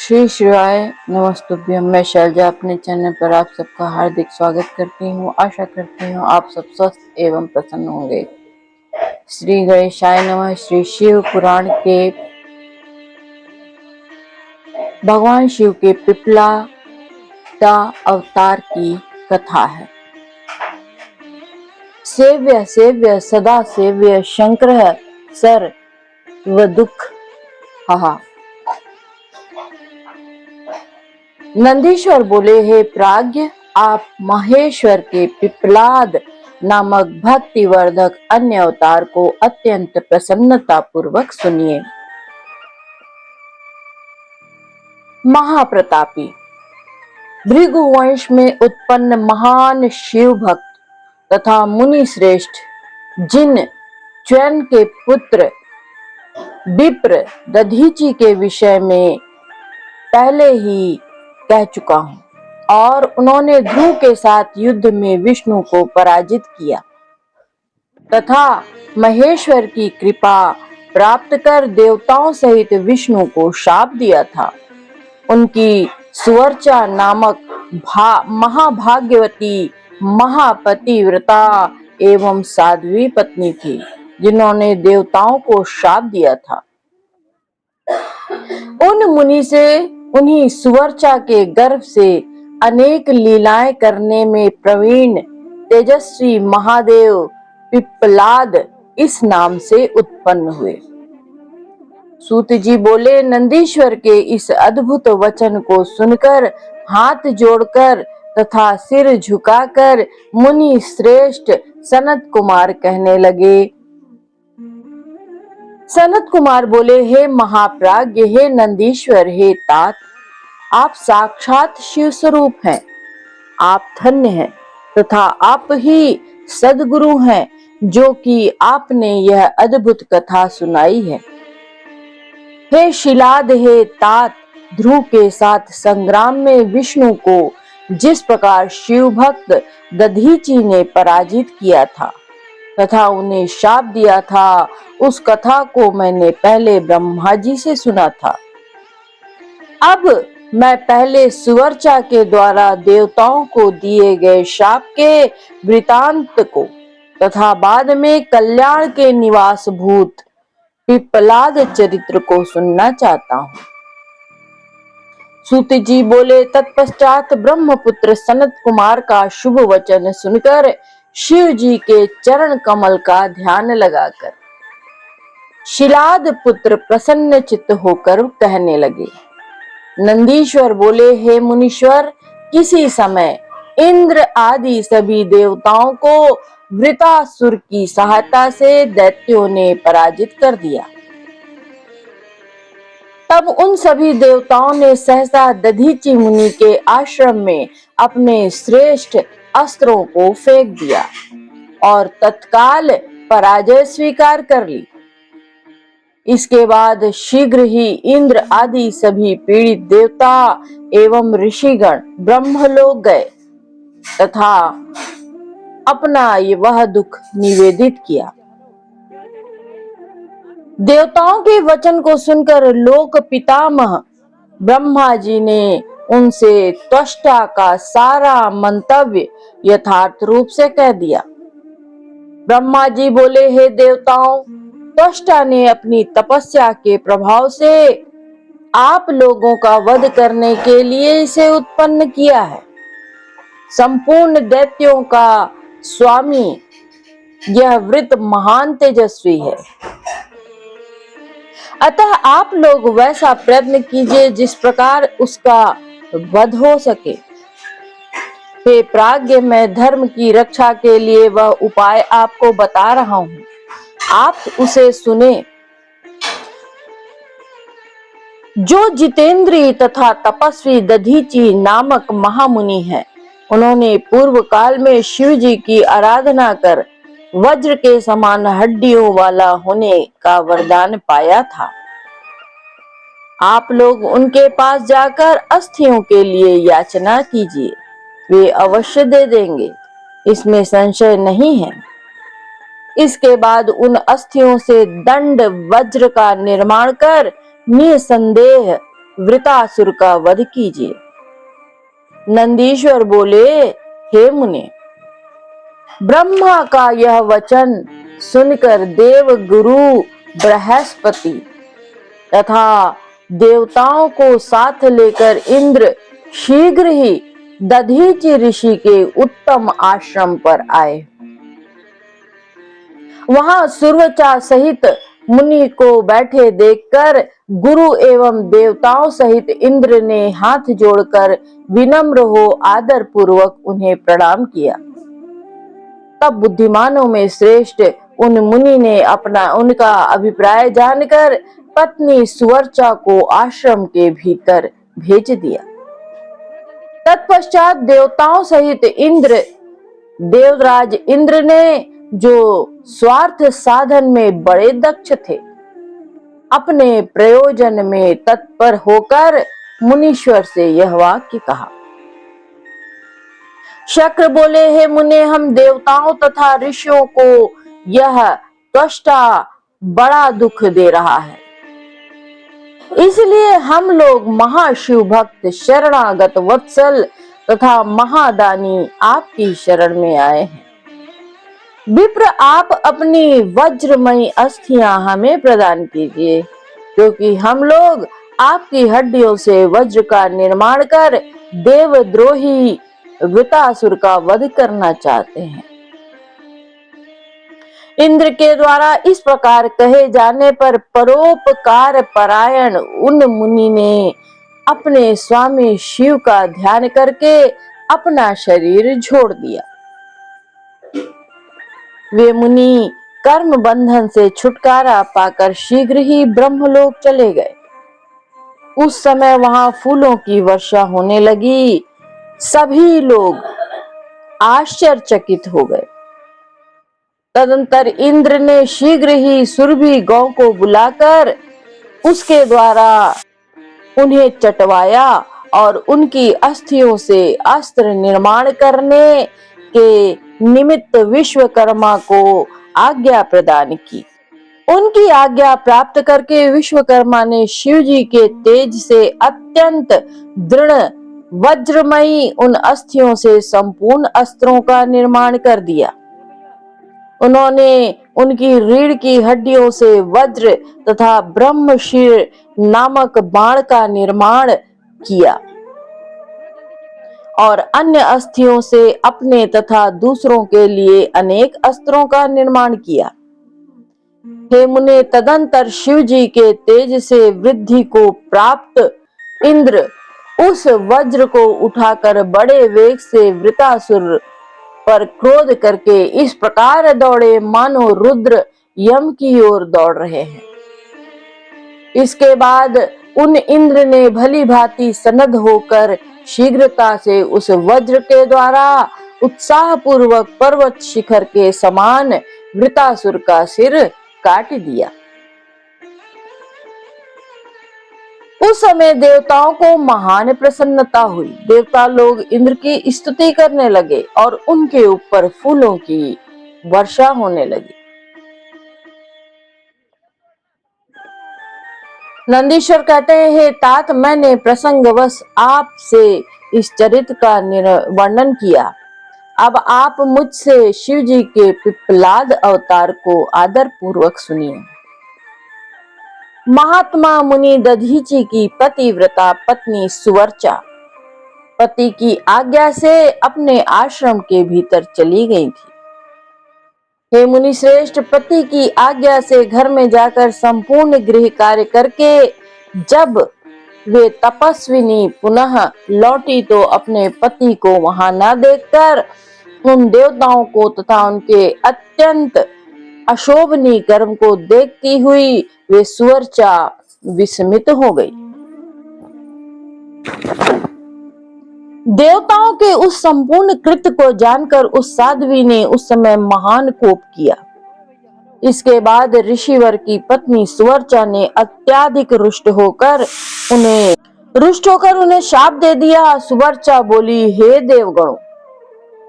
श्री शिवाय नमस्तुभ्यम। मैं शैलजा अपने चैनल पर आप सबका हार्दिक स्वागत करती हूँ। आशा करती हूँ आप सब स्वस्थ एवं प्रसन्न होंगे। श्री गणेशाय नमः। श्री शिव पुराण के भगवान शिव के पिपलादा अवतार की कथा है। सेव्य सेव्य सदा सेव्य शंकर सर व दुख हा। नंदीश्वर बोले, हे प्राज्ञ, आप महेश्वर के पिपलाद नामक भक्तिवर्धक अन्य अवतार को अत्यंत प्रसन्नता पूर्वक सुनिए। महाप्रतापी भृगुवंश में उत्पन्न महान शिव भक्त तथा मुनि श्रेष्ठ, जिन च्यवन के पुत्र विप्र दधीचि के विषय में पहले ही कह चुका हूं, और उन्होंने ध्रुव के साथ युद्ध में विष्णु को पराजित किया तथा महेश्वर की कृपा प्राप्त कर देवताओं सहित विष्णु को शाप दिया था। उनकी सुवर्चा नामक महाभाग्यवती महापतिव्रता एवं साध्वी पत्नी थी, जिन्होंने देवताओं को शाप दिया था। उन मुनि से उन्हीं सुवर्चा के गर्भ से अनेक लीलाएं करने में प्रवीण तेजस्वी महादेव पिप्पलाद इस नाम से उत्पन्न हुए। सूत जी बोले, नंदीश्वर के इस अद्भुत वचन को सुनकर हाथ जोड़कर तथा सिर झुकाकर मुनि श्रेष्ठ सनत कुमार कहने लगे। सनत कुमार बोले, हे महाप्राज्ञ, हे नंदीश्वर, हे तात, आप साक्षात शिव स्वरूप हैं। आप धन्य हैं तथा आप ही सद्गुरु हैं, जो कि आपने यह अद्भुत कथा सुनाई है। हे शिलाद, हे तात, ध्रुव के साथ संग्राम में विष्णु को जिस प्रकार शिव भक्त दधीचि ने पराजित किया था तथा उन्हें शाप दिया था, उस कथा को मैंने पहले ब्रह्मा जी से सुना था। अब मैं पहले सुवर्चा के द्वारा देवताओं को दिए गए शाप के वृतांत को तथा बाद में कल्याण के निवास भूत पिप्पलाद चरित्र को सुनना चाहता हूँ। सूत जी बोले, तत्पश्चात ब्रह्मपुत्र सनत कुमार का शुभ वचन सुनकर शिव जी के चरण कमल का ध्यान लगाकर शिलाद पुत्र प्रसन्न चित्त होकर कहने लगे। नंदीश्वर बोले, हे मुनीश्वर, किसी समय इंद्र आदि सभी देवताओं को वृतासुर की सहायता से दैत्यों ने पराजित कर दिया। तब उन सभी देवताओं ने सहसा दधीचि मुनि के आश्रम में अपने श्रेष्ठ अस्त्रों को फेंक दिया और तत्काल पराजय स्वीकार कर ली। इसके बाद शीघ्र ही इंद्र आदि सभी पीड़ित देवता एवं ऋषिगण ब्रह्मलोक गए तथा अपना वह दुख निवेदित किया। देवताओं के वचन को सुनकर लोक पितामह ब्रह्मा जी ने उनसे त्वष्टा का सारा मंतव्य यथार्थ रूप से कह दिया। ब्रह्मा जी बोले, हे देवताओं, त्वष्टा ने अपनी तपस्या के प्रभाव से आप लोगों का वध करने के लिए इसे उत्पन्न किया है। संपूर्ण दैत्यों का स्वामी यह वृत महान तेजस्वी है, अतः आप लोग वैसा प्रयत्न कीजिए जिस प्रकार उसका वध हो सके। हे प्राज्ञ, मैं धर्म की रक्षा के लिए वह उपाय आपको बता रहा हूं, आप उसे सुने। जो जितेंद्री तथा तपस्वी दधीचि नामक महामुनि है, उन्होंने पूर्व काल में शिव जी की आराधना कर वज्र के समान हड्डियों वाला होने का वरदान पाया था। आप लोग उनके पास जाकर अस्थियों के लिए याचना कीजिए, वे अवश्य दे देंगे, इसमें संशय नहीं है। इसके बाद उन अस्थियों से दंड वज्र का निर्माण कर निसंदेह वृतासुर का वध कीजिए। नंदीश्वर बोले, हे मुने, ब्रह्मा का यह वचन सुनकर देव गुरु बृहस्पति तथा देवताओं को साथ लेकर इंद्र शीघ्र ही दधीचि ऋषि के उत्तम आश्रम पर आए। वहां सुरवचा सहित मुनि को बैठे देखकर गुरु एवं देवताओं सहित इंद्र ने हाथ जोड़कर विनम्र हो आदर पूर्वक उन्हें प्रणाम किया। तब बुद्धिमानों में श्रेष्ठ उन मुनि ने उनका अभिप्राय जानकर पत्नी सुवर्चा को आश्रम के भीतर भेज दिया। तत्पश्चात देवताओं सहित देवराज इंद्र ने, जो स्वार्थ साधन में बड़े दक्ष थे, अपने प्रयोजन में तत्पर होकर मुनीश्वर से यह वाक्य कहा। शक्र बोले, हे मुने, हम देवताओं तथा ऋषियों को यह त्वष्टा बड़ा दुख दे रहा है, इसलिए हम लोग महाशिव भक्त शरणागत वत्सल तथा महादानी आपकी शरण में आए हैं। विप्र, आप अपनी वज्रमयी अस्थियां हमें प्रदान कीजिए, क्योंकि हम लोग आपकी हड्डियों से वज्र का निर्माण कर देवद्रोही वृतासुर का वध करना चाहते हैं। इंद्र के द्वारा इस प्रकार कहे जाने पर परोपकार परायण उन मुनि ने अपने स्वामी शिव का ध्यान करके अपना शरीर छोड़ दिया। वे मुनि कर्म बंधन से छुटकारा पाकर शीघ्र ही ब्रह्मलोक चले गए। उस समय वहां फूलों की वर्षा होने लगी। सभी लोग आश्चर्यचकित हो गए। तदंतर इंद्र ने शीघ्र ही सुरभि गौ को बुलाकर उसके द्वारा उन्हें चटवाया और उनकी अस्थियों से अस्त्र निर्माण करने के निमित्त विश्वकर्मा को आज्ञा प्रदान की। उनकी आज्ञा प्राप्त करके विश्वकर्मा ने शिव जी के तेज से अत्यंत दृढ़ वज्रमयी उन अस्थियों से संपूर्ण अस्त्रों का निर्माण कर दिया। उन्होंने उनकी रीढ़ की हड्डियों से वज्र तथा ब्रह्मशीर नामक बाण का निर्माण किया और अन्य अस्थियों से अपने तथा दूसरों के लिए अनेक अस्त्रों का निर्माण किया। हे मुने, तदंतर शिव जी के तेज से वृद्धि को प्राप्त इंद्र उस वज्र को उठाकर बड़े वेग से वृतासुर पर क्रोध करके इस प्रकार दौड़े मानो रुद्र यम की ओर दौड़ रहे हैं। इसके बाद उन इंद्र ने भली भांति सनद होकर शीघ्रता से उस वज्र के द्वारा उत्साह पूर्वक पर्वत शिखर के समान वृतासुर का सिर काट दिया। उस समय देवताओं को महान प्रसन्नता हुई। देवता लोग इंद्र की स्तुति करने लगे और उनके ऊपर फूलों की वर्षा होने लगी। नंदीश्वर कहते हैं, हे तात, मैंने प्रसंगवश आपसे इस चरित्र का वर्णन किया। अब आप मुझसे शिव जी के पिप्पलाद अवतार को आदर पूर्वक सुनिए। महात्मा मुनि दधीचि की पतिव्रता पत्नी सुवर्चा पति की आज्ञा से अपने आश्रम के भीतर चली गई थी। हे मुनि श्रेष्ठ, पति की आज्ञा से घर में जाकर संपूर्ण गृह कार्य करके जब वे तपस्विनी पुनः लौटी तो अपने पति को वहां न देखकर उन देवताओं को तथा उनके अत्यंत अशोभनीय कर्म को देखती हुई वे सुवर्चा विस्मित हो गई। देवताओं के उस संपूर्ण कृत्य को जानकर उस साध्वी ने उस समय महान कोप किया। इसके बाद ऋषिवर की पत्नी सुवर्चा ने अत्याधिक रुष्ट होकर उन्हें शाप दे दिया। सुवर्चा बोली, हे देवगणों,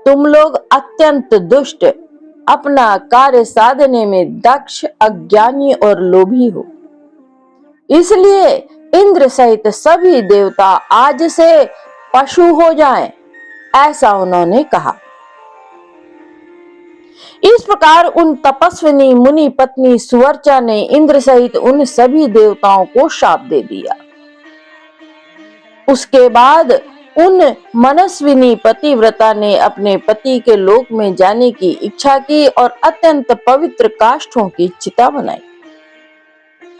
तुम लोग अत्यंत दुष्ट, अपना कार्य साधने में दक्ष, अज्ञानी और लोभी हो। इसलिए इंद्र सहित सभी देवता आज से पशु हो जाएं, ऐसा उन्होंने कहा। इस प्रकार उन तपस्विनी मुनि पत्नी सुवर्चा ने इंद्र सहित उन सभी देवताओं को शाप दे दिया। उसके बाद उन मनस्विनी पतिव्रता ने अपने पति के लोक में जाने की इच्छा की और अत्यंत पवित्र काष्ठों की चिता बनाई।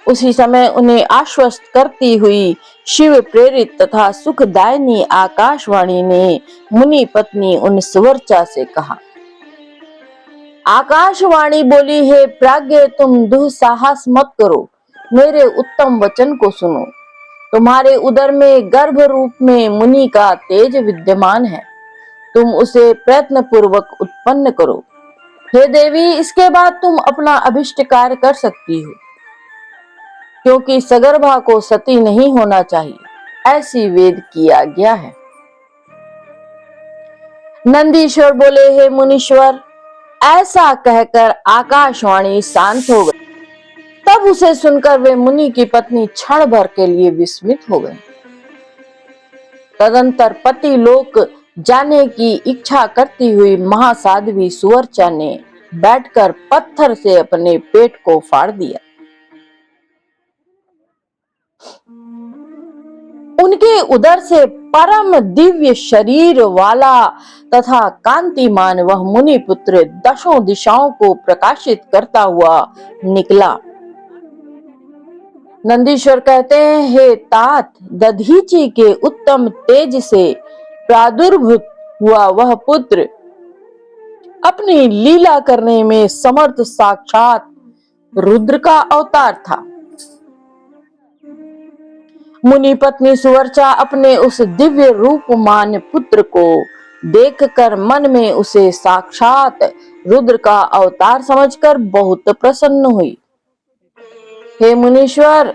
उसी समय उन्हें आश्वस्त करती हुई शिव प्रेरित तथा सुखदायिनी आकाशवाणी ने मुनि पत्नी उन सुवर्चा से कहा। आकाशवाणी बोली, हे प्राज्ञ, तुम दुस्साहस मत करो, मेरे उत्तम वचन को सुनो। तुम्हारे उदर में गर्भ रूप में मुनि का तेज विद्यमान है, तुम उसे प्रयत्न पूर्वक उत्पन्न करो। हे देवी, इसके बाद तुम अपना अभिष्ट कार्य कर सकती हो, क्योंकि सगर्भा को सती नहीं होना चाहिए, ऐसी वेद की आज्ञा है। नंदीश्वर बोले, हे मुनीश्वर, ऐसा कहकर आकाशवाणी शांत हो गई। तब उसे सुनकर वे मुनि की पत्नी क्षण भर के लिए विस्मित हो गई। तदंतर पति लोक जाने की इच्छा करती हुई महासाध्वी सुवर्चा ने बैठकर पत्थर से अपने पेट को फाड़ दिया। उनके उदर से परम दिव्य शरीर वाला तथा कांतिमान वह मुनि पुत्र दशों दिशाओं को प्रकाशित करता हुआ निकला। नंदीश्वर कहते हैं, हे तात, दधीचि के उत्तम तेज से प्रादुर्भूत हुआ वह पुत्र अपनी लीला करने में समर्थ साक्षात रुद्र का अवतार था। मुनि पत्नी सुवर्चा अपने उस दिव्य रूपमान पुत्र को देखकर मन में उसे साक्षात रुद्र का अवतार समझकर बहुत प्रसन्न हुई। हे मुनीश्वर,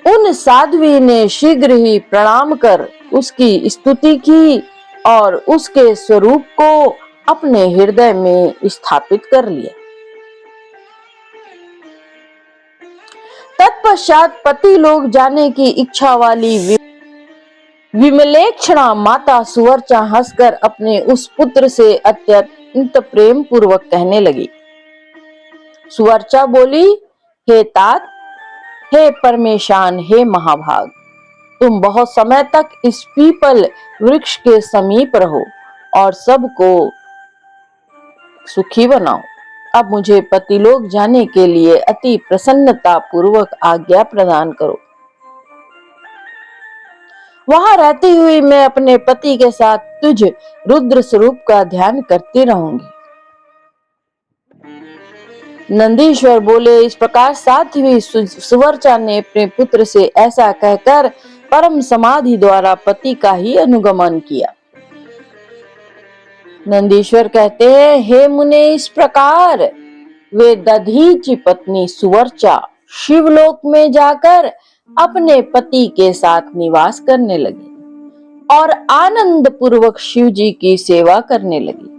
उन साध्वी ने शीघ्र ही प्रणाम कर उसकी स्तुति की और उसके स्वरूप को अपने हृदय में स्थापित कर लिया। तत्पश्चात पति लोग जाने की इच्छा वाली विमलेक्षणा माता सुवर्चा हंसकर अपने उस पुत्र से अत्यंत प्रेम पूर्वक कहने लगी। सुवर्चा बोली, हे तात, हे परमेशान, हे महाभाग, तुम बहुत समय तक इस पीपल वृक्ष के समीप रहो और सबको सुखी बनाओ। अब मुझे पतिलोक जाने के लिए अति प्रसन्नता पूर्वक आज्ञा प्रदान करो। वहां रहती हुई मैं अपने पति के साथ तुझ रुद्र स्वरूप का ध्यान करती रहूंगी। नंदीश्वर बोले, इस प्रकार साध्वी सुवर्चा ने अपने पुत्र से ऐसा कहकर परम समाधि द्वारा पति का ही अनुगमन किया। नंदीश्वर कहते हैं, हे मुने, इस प्रकार वे दधीचि पत्नी सुवर्चा शिवलोक में जाकर अपने पति के साथ निवास करने लगी और आनंद पूर्वक शिव जी की सेवा करने लगी।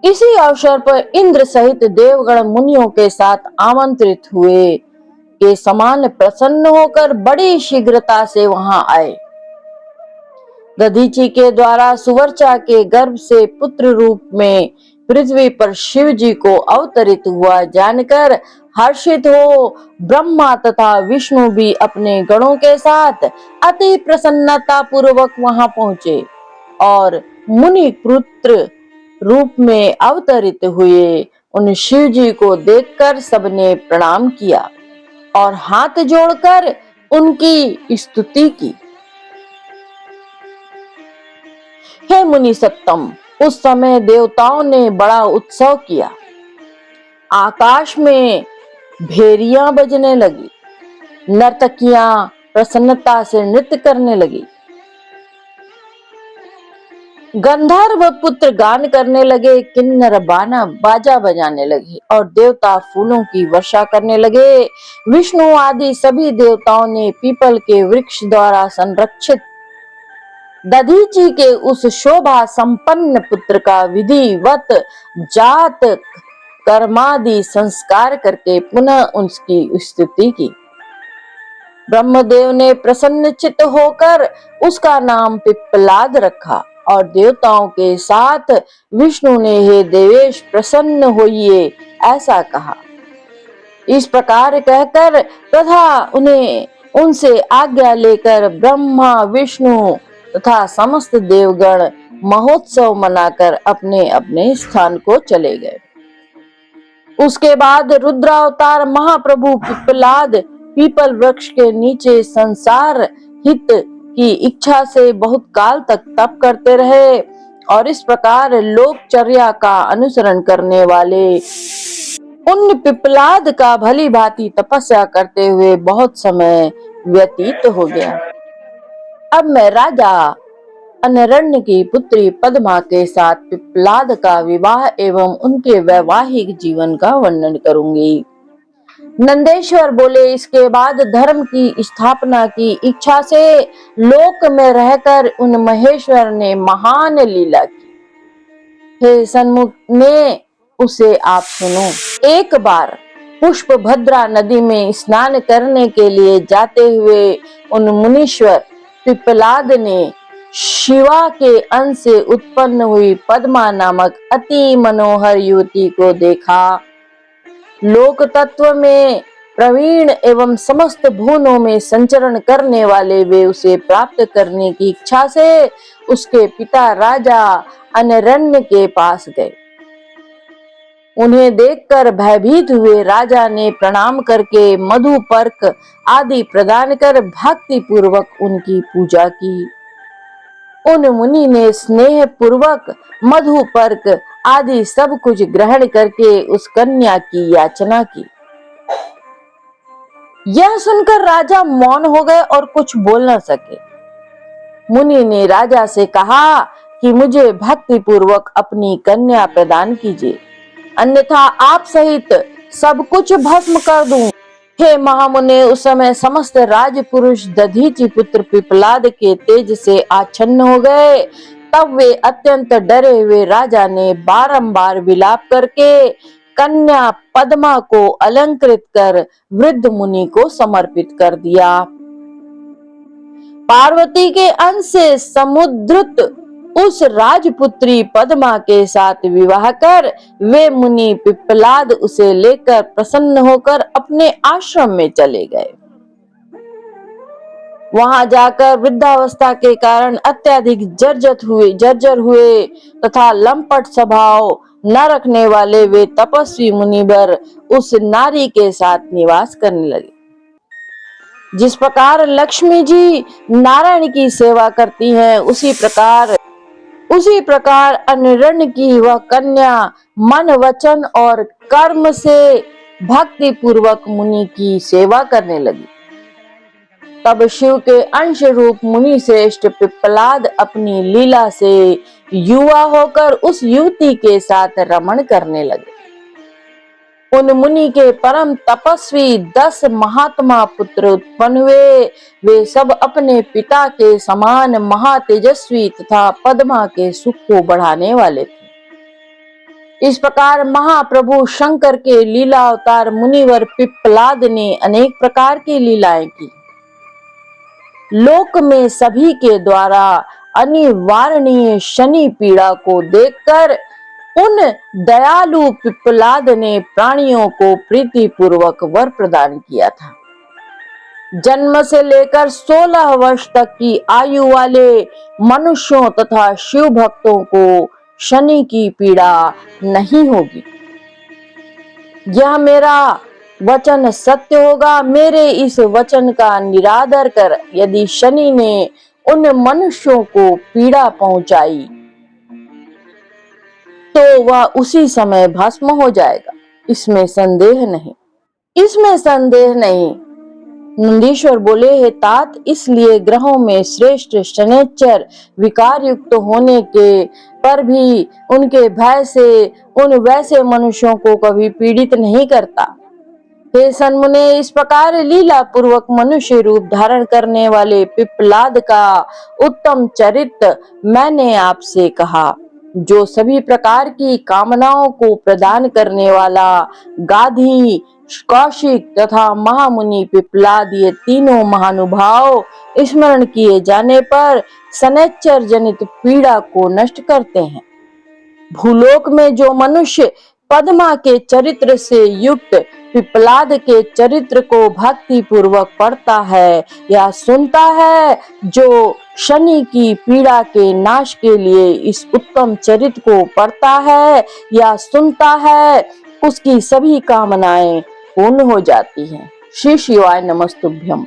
इसी अवसर पर इंद्र सहित देवगण मुनियों के साथ आमंत्रित हुए के समान प्रसन्न होकर बड़ी शीघ्रता से वहां आए। दधीचि के द्वारा सुवर्चा के गर्भ से पुत्र रूप में पृथ्वी पर शिव जी को अवतरित हुआ जानकर हर्षित हो ब्रह्मा तथा विष्णु भी अपने गणों के साथ अति प्रसन्नता पूर्वक वहां पहुंचे और मुनि पुत्र रूप में अवतरित हुए उन शिव जी को देखकर सबने प्रणाम किया और हाथ जोड़कर उनकी स्तुति की। हे मुनि सत्तम, उस समय देवताओं ने बड़ा उत्सव किया। आकाश में भेरियां बजने लगी, नर्तकियां प्रसन्नता से नृत्य करने लगी, गंधर्व पुत्र गान करने लगे, किन्नर बाजा बजाने लगे और देवता फूलों की वर्षा करने लगे। विष्णु आदि सभी देवताओं ने पीपल के वृक्ष द्वारा संरक्षित दधीचि के उस शोभा संपन्न पुत्र का विधिवत जात कर्मादि संस्कार करके पुनः उसकी स्तुति की। ब्रह्मदेव ने प्रसन्नचित्त होकर उसका नाम पिप्पलाद रखा और देवताओं के साथ विष्णु ने हे देवेश प्रसन्न होइए ऐसा कहा। इस प्रकार कहकर तथा उन्हें उनसे आज्ञा लेकर ब्रह्मा विष्णु तथा समस्त देवगण महोत्सव मनाकर अपने अपने स्थान को चले गए। उसके बाद रुद्रावतार महाप्रभु पिप्पलाद पीपल वृक्ष के नीचे संसार हित की इच्छा से बहुत काल तक तप करते रहे और इस प्रकार लोकचर्या का अनुसरण करने वाले उन पिप्पलाद का भली भांति तपस्या करते हुए बहुत समय व्यतीत हो गया। अब मैं राजा अनरण्य की पुत्री पद्मा के साथ पिप्पलाद का विवाह एवं उनके वैवाहिक जीवन का वर्णन करूंगी। नंदेश्वर बोले, इसके बाद धर्म की स्थापना की इच्छा से लोक में रहकर उन महेश्वर ने महान लीला की। हे सन्मुख ने उसे आप सुनो। एक बार पुष्पभद्रा नदी में स्नान करने के लिए जाते हुए उन मुनीश्वर पिप्पलाद ने शिवा के अंश से उत्पन्न हुई पद्मा नामक अति मनोहर युवती को देखा। लोक तत्व में प्रवीण एवं समस्त भुवनों में संचरण करने वाले वे उसे प्राप्त करने की इच्छा से उसके पिता राजा अनरण्य के पास गए। उन्हें देखकर भयभीत हुए राजा ने प्रणाम करके मधु पर्क आदि प्रदान कर भक्ति पूर्वक उनकी पूजा की। उन मुनि ने स्नेह पूर्वक मधु पर्क आदि सब कुछ ग्रहण करके उस कन्या की याचना की। यह सुनकर राजा मौन हो गए और कुछ बोल न सके। मुनि ने राजा से कहा कि मुझे भक्ति पूर्वक अपनी कन्या प्रदान कीजिए, अन्यथा आप सहित सब कुछ भस्म कर दूं। हे महामुने, उस समय समस्त राजपुरुष दधीचि पुत्र पिप्पलाद के तेज से आच्छन्न हो गए। तब वे अत्यंत डरे हुए राजा ने बारंबार विलाप करके कन्या पद्मा को अलंकृत कर वृद्ध मुनि को समर्पित कर दिया। पार्वती के अंश से समुद्रित उस राजपुत्री पद्मा के साथ विवाह कर वे मुनि पिप्पलाद उसे लेकर प्रसन्न होकर अपने आश्रम में चले गए। वहां जाकर वृद्धावस्था के कारण अत्यधिक जर्जर हुए तथा लंपट स्वभाव न रखने वाले वे तपस्वी मुनिवर उस नारी के साथ निवास करने लगे। जिस प्रकार लक्ष्मी जी नारायण की सेवा करती हैं, उसी प्रकार अनरण्य की वह कन्या मन वचन और कर्म से भक्ति पूर्वक मुनि की सेवा करने लगी। तब शिव के अंश रूप मुनि श्रेष्ठ पिप्पलाद अपनी लीला से युवा होकर उस युवती के साथ रमण करने लगे। उन मुनि के परम तपस्वी 10 महात्मा पुत्र उत्पन्न हुए। वे सब अपने पिता के समान महातेजस्वी तथा पद्मा के सुख को बढ़ाने वाले थे। इस प्रकार महाप्रभु शंकर के लीला अवतार मुनिवर पिप्पलाद ने अनेक प्रकार की लीलाएं की। लोक में सभी के द्वारा अनिवारणीय शनि पीड़ा को देखकर उन दयालु पिप्पलाद ने प्राणियों को प्रीति पूर्वक वर प्रदान किया था। जन्म से लेकर 16 वर्ष तक की आयु वाले मनुष्यों तथा शिव भक्तों को शनि की पीड़ा नहीं होगी। यह मेरा वचन सत्य होगा। मेरे इस वचन का निरादर कर यदि शनि ने उन मनुष्यों को पीड़ा पहुंचाई तो वह उसी समय भस्म हो जाएगा, इसमें संदेह नहीं। नंदीश्वर बोले, हे तात, इसलिए ग्रहों में श्रेष्ठ शनैश्चर विकार युक्त होने के पर भी उनके भय से उन वैसे मनुष्यों को कभी पीड़ित नहीं करता। हे सन्मुने, इस प्रकार लीला पूर्वक मनुष्य रूप धारण करने वाले पिप्पलाद का उत्तम चरित्र मैंने आपसे कहा। जो सभी प्रकार की कामनाओं को प्रदान करने वाला गाधी, कौशिक तथा महामुनि पिप्लाद ये तीनों महानुभाव स्मरण किए जाने पर शनैश्चर जनित पीड़ा को नष्ट करते हैं। भूलोक में जो मनुष्य पद्मा के चरित्र से युक्त पिप्लाद के चरित्र को भक्ति पूर्वक पढ़ता है या सुनता है, जो शनि की पीड़ा के नाश के लिए इस उत्तम चरित्र को पढ़ता है या सुनता है, उसकी सभी कामनाएं पूर्ण हो जाती हैं। श्री शिवाय नमस्तुभ्यम।